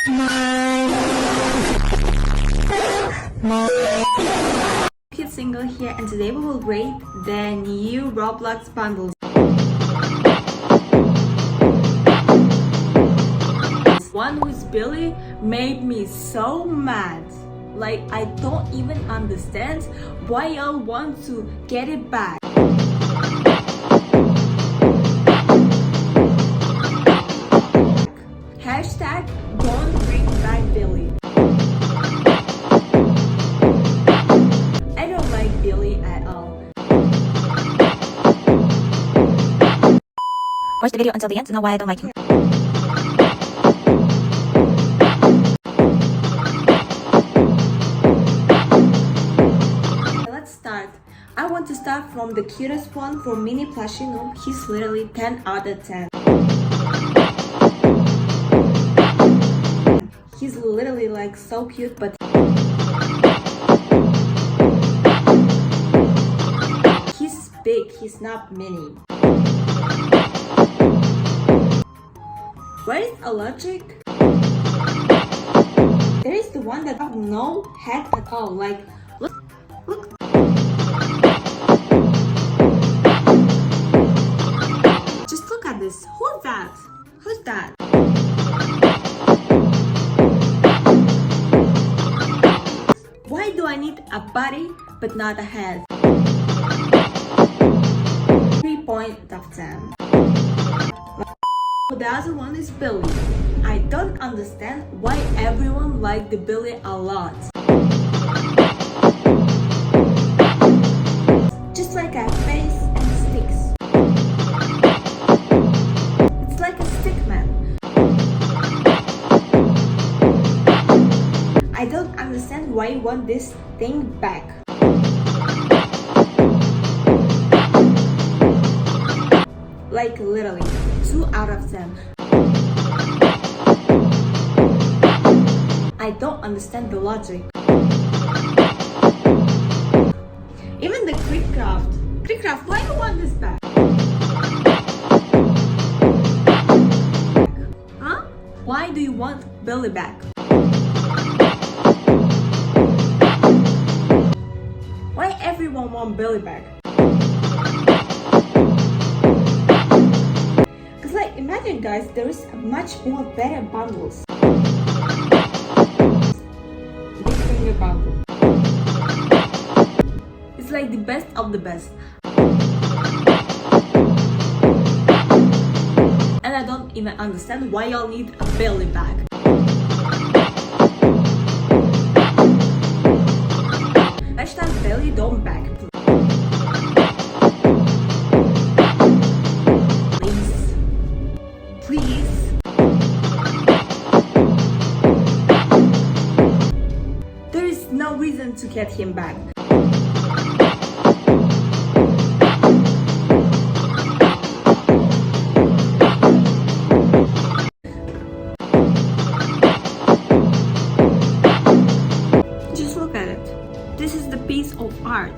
Kid Single here, and today we will rate the new Roblox bundles. One with Billy made me so mad. Like, I don't even understand why y'all want to get it back. Hashtag don't bring back Billy. I don't like Billy at all. Watch the video until the end to know why I don't like him. Let's start. I want to start from the cutest one for Mini Plushie Noob. He's literally 10 out of 10. He's literally like so cute, but he's big, he's not mini. Where is allergic? There is the one that have no head at all. Like, look. Just look at this. Who's that? Who's that? Why do I need a body but not a head? 3 out of 10. The other one is Billy. I don't understand why everyone liked the Billy a lot. Just like a face and sticks. It's like a stick man. I don't understand why you want this thing back. Like literally 2 out of 10. I don't understand the logic. Even the Crickcraft, why do you want this back? Huh? Why do you want Billy back? Why everyone want Billy back? Cause like, imagine guys, there is much more better bundles. Big finger bundle. It's like the best of the best. And I don't even understand why y'all need a Billy back. Hashtag Billy don't back. Please. There is no reason to get him back. Just look at it. This is the piece of art.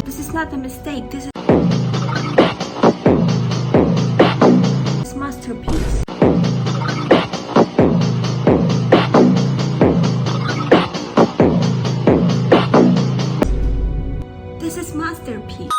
This is not a mistake. This is masterpiece. This is masterpiece.